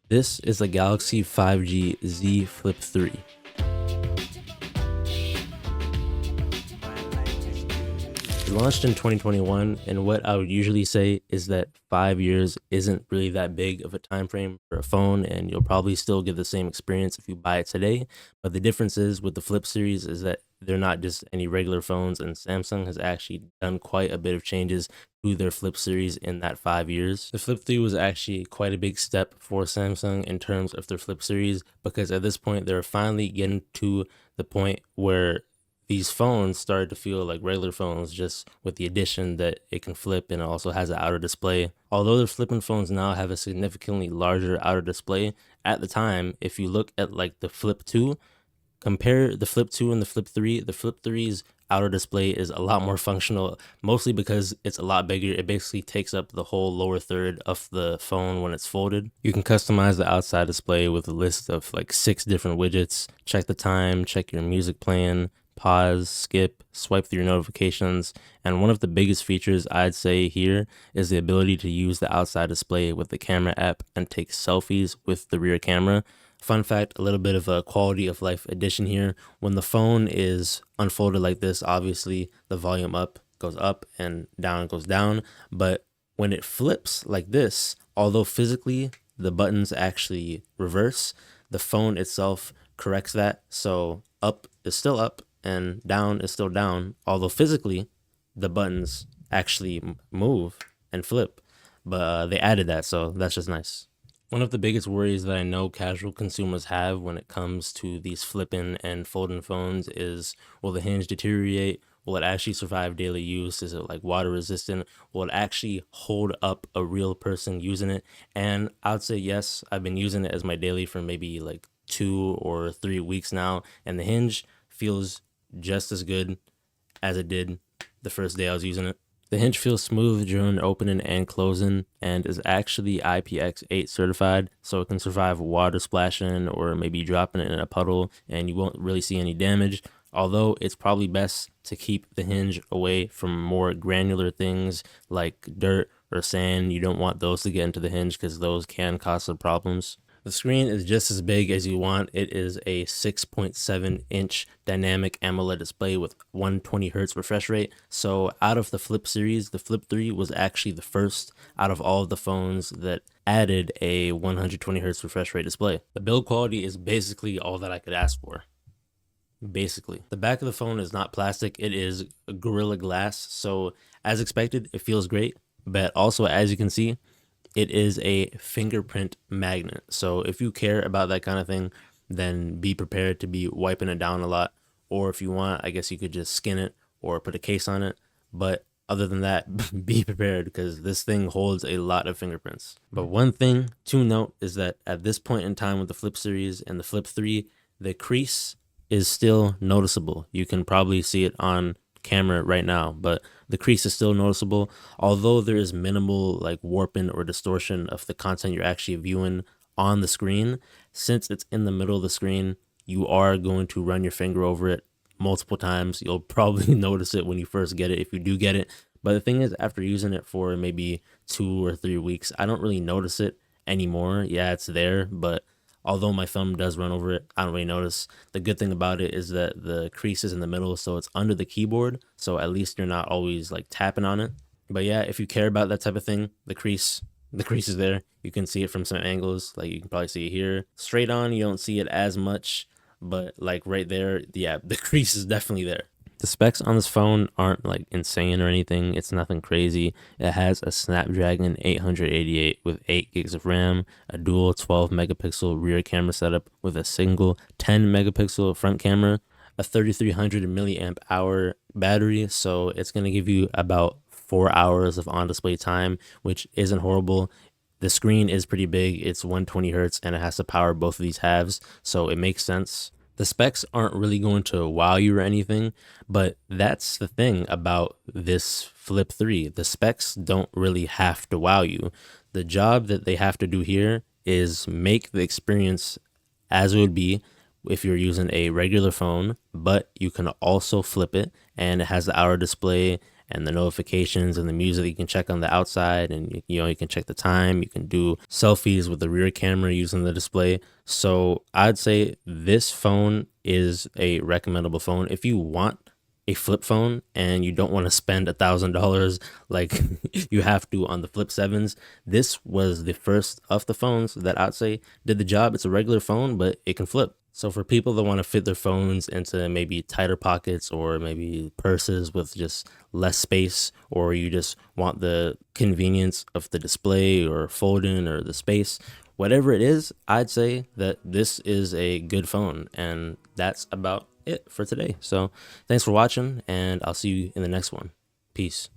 This is the Galaxy 5G Z Flip 3. It launched in 2021, and what I would usually say is that 5 years isn't really that big of a time frame for a phone, and you'll probably still get the same experience if you buy it today. But the difference is with the Flip series is that they're not just any regular phones, and Samsung has actually done quite a bit of changes to their Flip series in that 5 years. The Flip 3 was actually quite a big step for Samsung in terms of their Flip series, because at this point they're finally getting to the point where these phones started to feel like regular phones, just with the addition that it can flip and it also has an outer display. Although the flipping phones now have a significantly larger outer display, at the time, if you look at like the Flip 2, compare the Flip 2 and the Flip 3, the Flip 3's outer display is a lot more functional, mostly because it's a lot bigger. It basically takes up the whole lower third of the phone when it's folded. You can customize the outside display with a list of like 6 different widgets. Check the time, check your music playing, pause, skip, swipe through your notifications, and one of the biggest features I'd say here is the ability to use the outside display with the camera app and take selfies with the rear camera. Fun fact, a little bit of a quality of life addition here. When the phone is unfolded like this, obviously the volume up goes up and down goes down, but when it flips like this, although physically the buttons actually reverse, the phone itself corrects that. So up is still up and down is still down, although physically the buttons actually move and flip, but they added that, so that's just nice. One of the biggest worries that I know casual consumers have when it comes to these flipping and folding phones is, will the hinge deteriorate? Will it actually survive daily use? Is it like water resistant? Will it actually hold up a real person using it? And I would say yes. I've been using it as my daily for maybe like 2 or 3 weeks now, and the hinge feels just as good as it did the first day I was using it. The hinge feels smooth during opening and closing and is actually IPX8 certified, so it can survive water splashing or maybe dropping it in a puddle and you won't really see any damage. Although it's probably best to keep the hinge away from more granular things like dirt or sand. You don't want those to get into the hinge because those can cause some problems. The screen is just as big as you want. It is a 6.7-inch dynamic AMOLED display with 120 Hz refresh rate. So out of the Flip series, the Flip 3 was actually the first out of all of the phones that added a 120 Hz refresh rate display. The build quality is basically all that I could ask for. Basically, the back of the phone is not plastic, it is Gorilla Glass. So as expected, it feels great, but also as you can see, it is a fingerprint magnet. So if you care about that kind of thing, then be prepared to be wiping it down a lot. Or if you want, I guess you could just skin it or put a case on it. But other than that, be prepared because this thing holds a lot of fingerprints. But one thing to note is that at this point in time with the Flip series and the Flip 3, the crease is still noticeable. You can probably see it on camera right now, but the crease is still noticeable. Although there is minimal like warping or distortion of the content you're actually viewing on the screen, since it's in the middle of the screen, you are going to run your finger over it multiple times. You'll probably notice it when you first get it, if you do get it. But the thing is, after using it for maybe 2 or 3 weeks, I don't really notice it anymore. Yeah, it's there, but although my thumb does run over it, I don't really notice. The good thing about it is that the crease is in the middle, so it's under the keyboard, so at least you're not always like tapping on it. But yeah, if you care about that type of thing, the crease is there. You can see it from some angles, like you can probably see it here. Straight on, you don't see it as much, but like right there, yeah, the crease is definitely there. The specs on this phone aren't like insane or anything. It's nothing crazy. It has a Snapdragon 888 with 8 gigs of RAM, a dual 12 megapixel rear camera setup with a single 10 megapixel front camera, a 3300 milliamp hour battery. So it's going to give you about 4 hours of on display time, which isn't horrible. The screen is pretty big. It's 120 Hz and it has to power both of these halves. So it makes sense. The specs aren't really going to wow you or anything, but that's the thing about this Flip 3. The specs don't really have to wow you. The job that they have to do here is make the experience as it would be if you're using a regular phone, but you can also flip it and it has the outer display and the notifications and the music you can check on the outside, and you can check the time. You can do selfies with the rear camera using the display. So I'd say this phone is a recommendable phone if you want a flip phone and you don't want to spend $1,000 like you have to on the Flip 7s. This was the first of the phones that I'd say did the job. It's a regular phone, but it can flip. So for people that want to fit their phones into maybe tighter pockets or maybe purses with just less space, or you just want the convenience of the display or folding or the space, whatever it is, I'd say that this is a good phone. And that's about it for today. So thanks for watching, and I'll see you in the next one. Peace.